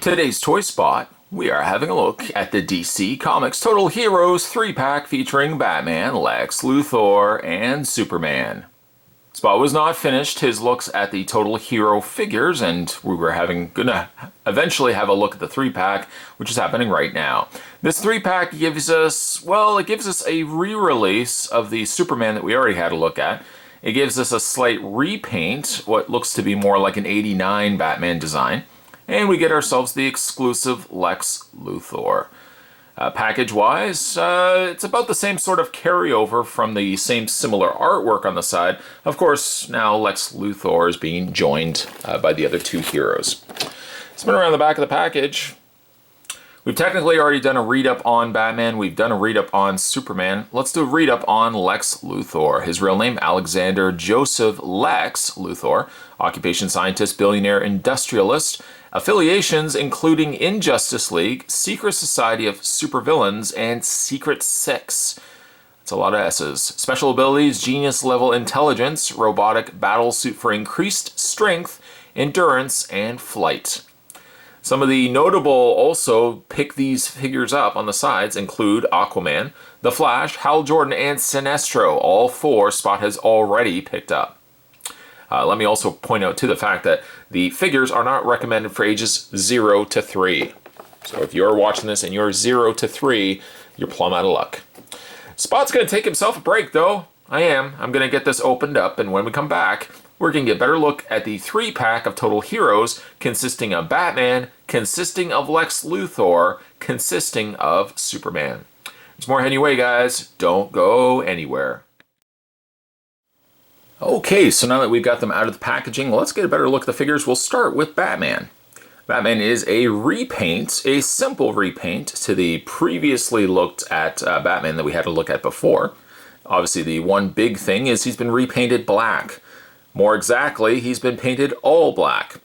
Today's Toy Spot, we are having a look at the DC Comics Total Heroes 3-pack featuring Batman, Lex Luthor, and Superman. Spot was not finished his looks at the Total Hero figures, and we were gonna eventually have a look at the 3-pack, which is happening right now. This 3-pack gives us, well, it gives us a re-release of the Superman that we already had a look at. It gives us a slight repaint, what looks to be more like an '89 Batman design. And we get ourselves the exclusive Lex Luthor. Package-wise, it's about the same sort of carryover from the same similar artwork on the side. Of course, now Lex Luthor is being joined by the other two heroes. Spin around the back of the package. We've technically already done a read-up on Batman. We've done a read-up on Superman. Let's do a read-up on Lex Luthor. His real name, Alexander Joseph Lex Luthor. Occupation scientist, billionaire, industrialist. Affiliations including Injustice League, Secret Society of Supervillains, and Secret Six. That's a lot of S's. Special abilities, genius-level intelligence, robotic battlesuit for increased strength, endurance, and flight. Some of the notable also pick these figures up on the sides include Aquaman, The Flash, Hal Jordan, and Sinestro. All four Spot has already picked up. Let me also point out to the fact that the figures are not recommended for ages 0 to 3. So if you're watching this and you're 0 to 3, you're plumb out of luck. Spot's going to take himself a break though. I'm going to get this opened up, and when we come back, we're going to get a better look at the 3-pack of Total Heroes consisting of Batman, consisting of Lex Luthor, consisting of Superman. There's more heading your way, guys. Don't go anywhere. Okay, so now that we've got them out of the packaging, let's get a better look at the figures. We'll start with Batman. Batman is a repaint, a simple repaint to the previously looked at Batman that we had a look at before. Obviously, the one big thing is he's been repainted black. More exactly, he's been painted all black.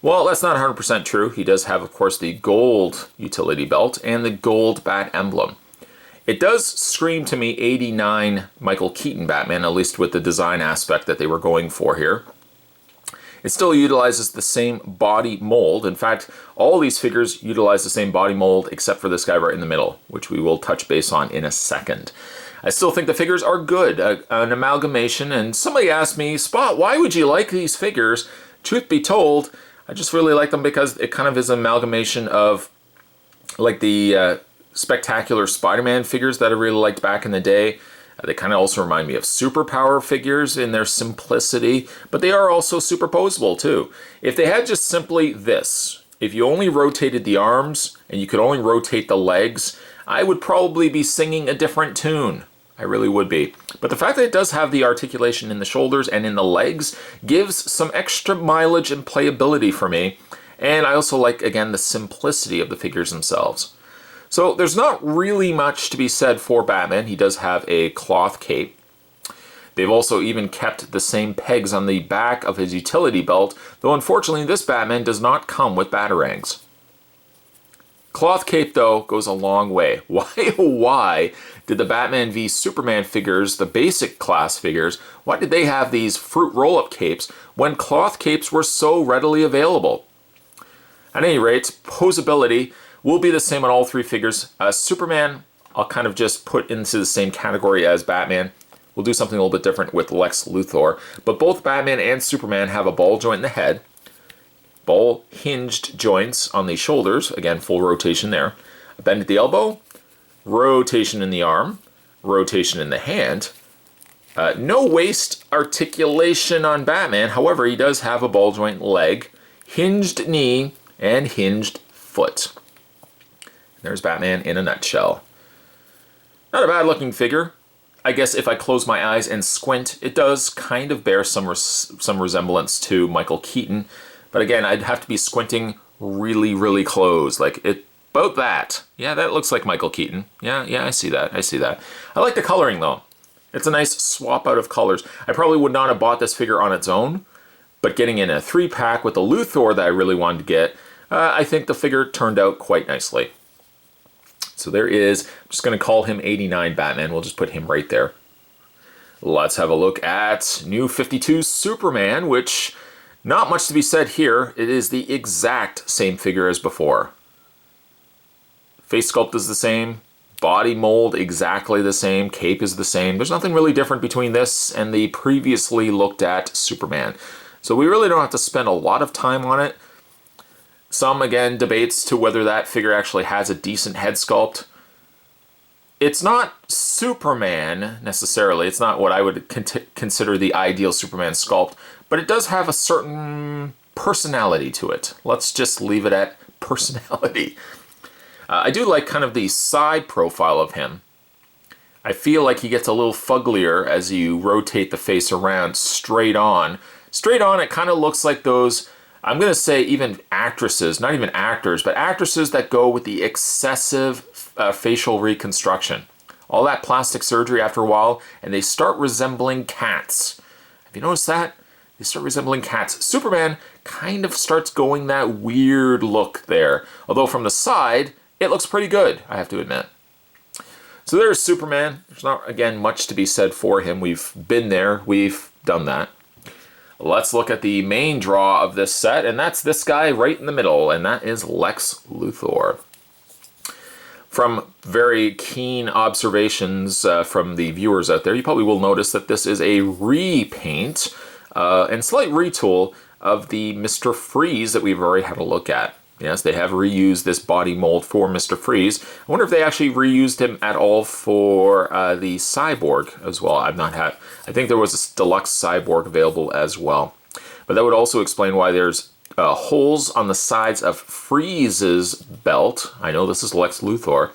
Well, that's not 100% true. He does have, of course, the gold utility belt and the gold bat emblem. It does scream to me '89 Michael Keaton Batman, at least with the design aspect that they were going for here. It still utilizes the same body mold. In fact, all these figures utilize the same body mold except for this guy right in the middle, which we will touch base on in a second. I still think the figures are good, an amalgamation, and somebody asked me, Spot, why would you like these figures? Truth be told, I just really like them because it kind of is an amalgamation of like the spectacular Spider-Man figures that I really liked back in the day. They kind of also remind me of superpower figures in their simplicity, but they are also superposable too. If they had just simply this, if you only rotated the arms and you could only rotate the legs, I would probably be singing a different tune. I really would be. But the fact that it does have the articulation in the shoulders and in the legs gives some extra mileage and playability for me. And I also like, again, the simplicity of the figures themselves. So there's not really much to be said for Batman. He does have a cloth cape. They've also even kept the same pegs on the back of his utility belt, though unfortunately this Batman does not come with batarangs. Cloth cape, though, goes a long way. Why did the Batman v Superman figures, the basic class figures, why did they have these fruit roll-up capes when cloth capes were so readily available? At any rate, posability will be the same on all three figures. Superman, I'll kind of just put into the same category as Batman. We'll do something a little bit different with Lex Luthor. But both Batman and Superman have a ball joint in the head. Ball hinged joints on the shoulders. Again, full rotation there. A bend at the elbow. Rotation in the arm. Rotation in the hand. No waist articulation on Batman. However, he does have a ball joint leg. Hinged knee and hinged foot. There's Batman in a nutshell. Not a bad looking figure. I guess if I close my eyes and squint, it does kind of bear some resemblance to Michael Keaton. But again, I'd have to be squinting really, really close. Like, about that. Yeah, that looks like Michael Keaton. Yeah, I see that. I like the coloring, though. It's a nice swap out of colors. I probably would not have bought this figure on its own, but getting in a 3-pack with the Luthor that I really wanted to get, I think the figure turned out quite nicely. So there is, I'm just going to call him '89 Batman. We'll just put him right there. Let's have a look at New 52 Superman, which Not much to be said here. It is the exact same figure as before. Face sculpt is the same. Body mold exactly the same. Cape is the same. There's nothing really different between this and the previously looked at Superman. So we really don't have to spend a lot of time on it. Some, again, debates to whether that figure actually has a decent head sculpt. It's not Superman, necessarily. It's not what I would consider the ideal Superman sculpt, but it does have a certain personality to it. Let's just leave it at personality. I do like kind of the side profile of him. I feel like he gets a little fugglier as you rotate the face around straight on. Straight on, it kind of looks like those, I'm going to say even actresses, not even actors, but actresses that go with the excessive facial reconstruction. All that plastic surgery after a while, and they start resembling cats. Have you noticed that? They start resembling cats. Superman kind of starts going that weird look there. Although from the side, it looks pretty good, I have to admit. So there's Superman. There's not, again, much to be said for him. We've been there. We've done that. Let's look at the main draw of this set, and that's this guy right in the middle, and that is Lex Luthor. From very keen observations from the viewers out there, you probably will notice that this is a repaint and slight retool of the Mr. Freeze that we've already had a look at. Yes, they have reused this body mold for Mr. Freeze. I wonder if they actually reused him at all for the Cyborg as well. I think there was a deluxe Cyborg available as well. But that would also explain why there's holes on the sides of Freeze's belt. I know this is Lex Luthor,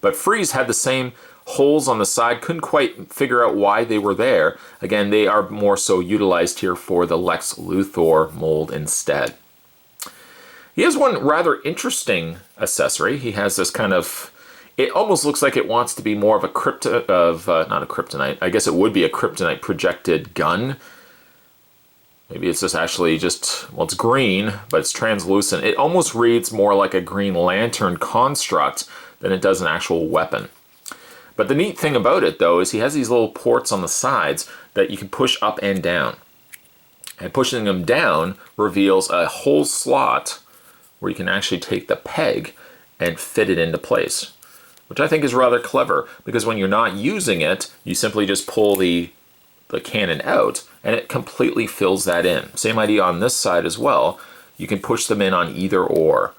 but Freeze had the same holes on the side. Couldn't quite figure out why they were there. Again, they are more so utilized here for the Lex Luthor mold instead. He has one rather interesting accessory. He has this kind of, it almost looks like it wants to be more of a not a kryptonite. I guess it would be a kryptonite projected gun. Maybe it's just actually just, well, it's green, but it's translucent. It almost reads more like a Green Lantern construct than it does an actual weapon. But the neat thing about it, though, is he has these little ports on the sides that you can push up and down. And pushing them down reveals a whole slot where you can actually take the peg and fit it into place, which I think is rather clever, because when you're not using it, you simply just pull the cannon out and it completely fills that in. Same idea on this side as well. You can push them in on either or.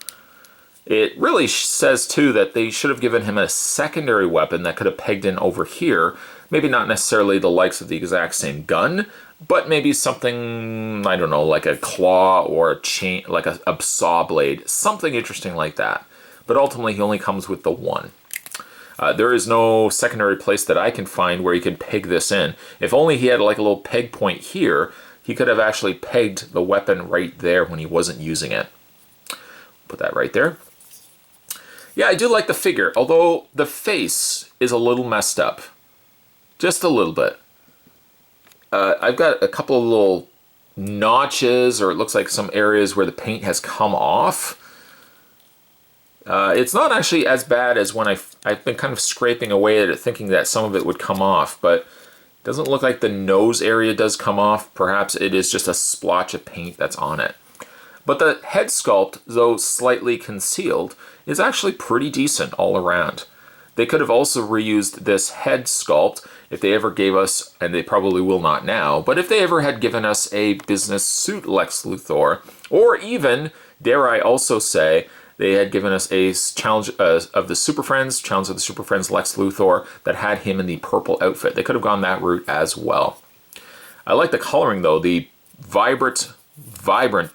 It really says too that they should have given him a secondary weapon that could have pegged in over here. Maybe not necessarily the likes of the exact same gun, but maybe something, I don't know, like a claw or a chain, like a saw blade, something interesting like that. But ultimately, he only comes with the one. There is no secondary place that I can find where you can peg this in. If only he had like a little peg point here, he could have actually pegged the weapon right there when he wasn't using it. Put that right there. Yeah, I do like the figure, although the face is a little messed up. Just a little bit. I've got a couple of little notches, or it looks like some areas where the paint has come off. It's not actually as bad as when I've been kind of scraping away at it, thinking that some of it would come off, but it doesn't look like the nose area does come off. Perhaps it is just a splotch of paint that's on it. But the head sculpt, though slightly concealed, is actually pretty decent all around. They could have also reused this head sculpt if they ever gave us, and they probably will not now, but if they ever had given us a business suit Lex Luthor, or even, dare I also say, they had given us a challenge of the Super Friends, Challenge of the Super Friends Lex Luthor, that had him in the purple outfit. They could have gone that route as well. I like the coloring though, the vibrant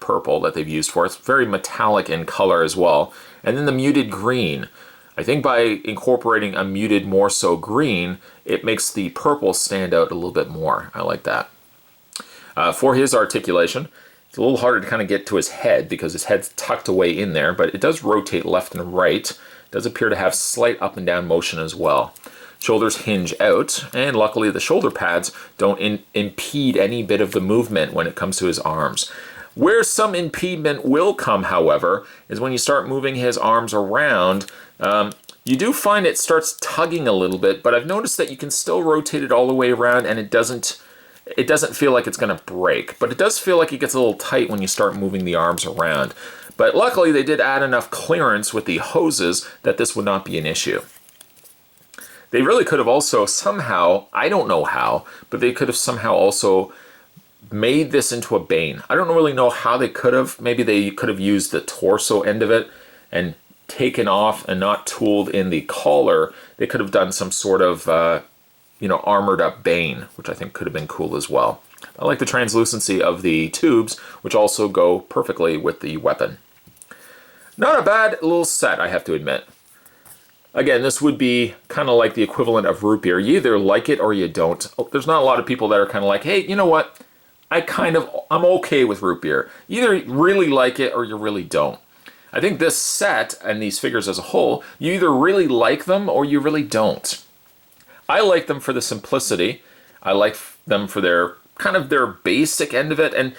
purple that they've used for it. It's very metallic in color as well. And then the muted green. I think by incorporating a muted more so green, it makes the purple stand out a little bit more. I like that. For his articulation, it's a little harder to kind of get to his head because his head's tucked away in there, but it does rotate left and right. It does appear to have slight up and down motion as well. Shoulders hinge out, and luckily the shoulder pads don't impede any bit of the movement when it comes to his arms. Where some impediment will come, however, is when you start moving his arms around. You do find it starts tugging a little bit, but I've noticed that you can still rotate it all the way around and it doesn't it doesn't feel like it's going to break, but it does feel like it gets a little tight when you start moving the arms around. But luckily they did add enough clearance with the hoses that this would not be an issue. They really could have also somehow, I don't know how, but they could have somehow also made this into a Bane. I don't really know how they could have. Maybe they could have used the torso end of it and taken off and not tooled in the collar. They could have done some sort of, armored up Bane, which I think could have been cool as well. I like the translucency of the tubes, which also go perfectly with the weapon. Not a bad little set, I have to admit. Again, this would be kind of like the equivalent of root beer. You either like it or you don't. There's not a lot of people that are kind of like, hey, you know what? I'm okay with root beer. You either really like it or you really don't. I think this set and these figures as a whole, you either really like them or you really don't. I like them for the simplicity. I like them for their kind of their basic end of it, and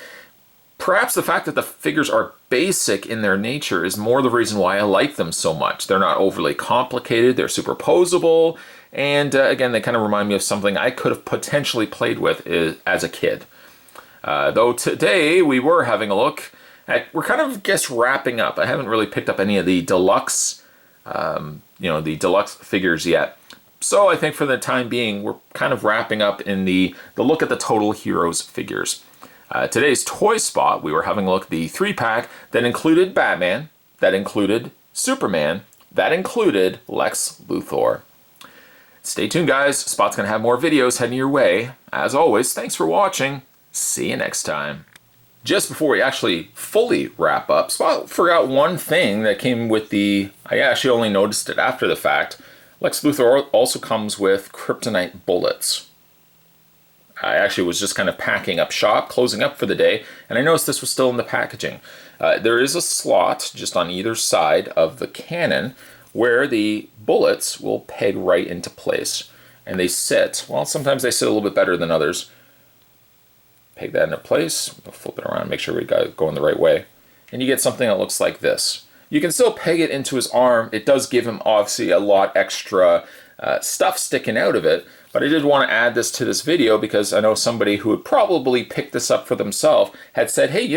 perhaps the fact that the figures are basic in their nature is more the reason why I like them so much. They're not overly complicated, they're superposable, and again, they kind of remind me of something I could have potentially played with as a kid. Though today we were having a look at, we're kind of wrapping up. I haven't really picked up any of the deluxe, the deluxe figures yet. So I think for the time being, we're kind of wrapping up in the look at the Total Heroes figures. Today's toy spot, we were having a look at the 3-pack that included Batman, that included Superman, that included Lex Luthor. Stay tuned, guys. Spot's going to have more videos heading your way. As always, thanks for watching. See you next time. Just before we actually fully wrap up, Spot forgot one thing that came with the... I actually only noticed it after the fact. Lex Luthor also comes with kryptonite bullets. I actually was just kind of packing up shop, closing up for the day, and I noticed this was still in the packaging. There is a slot just on either side of the cannon where the bullets will peg right into place. And they sit, well, sometimes they sit a little bit better than others. Peg that into place, we'll flip it around, make sure we got it going the right way. And you get something that looks like this. You can still peg it into his arm. It does give him obviously a lot extra stuff sticking out of it, but I did want to add this to this video because I know somebody who would probably pick this up for themselves had said, hey,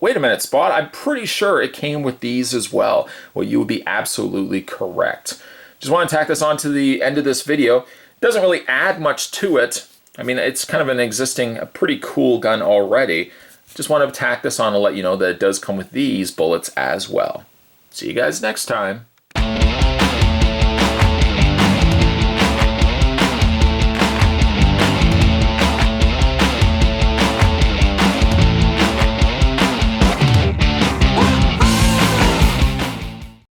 wait a minute, Spot, I'm pretty sure it came with these as well. Well, you would be absolutely correct. Just want to tack this on to the end of this video. It doesn't really add much to it. I mean, it's kind of an existing, a pretty cool gun already. Just want to tack this on to let you know that it does come with these bullets as well. See you guys next time.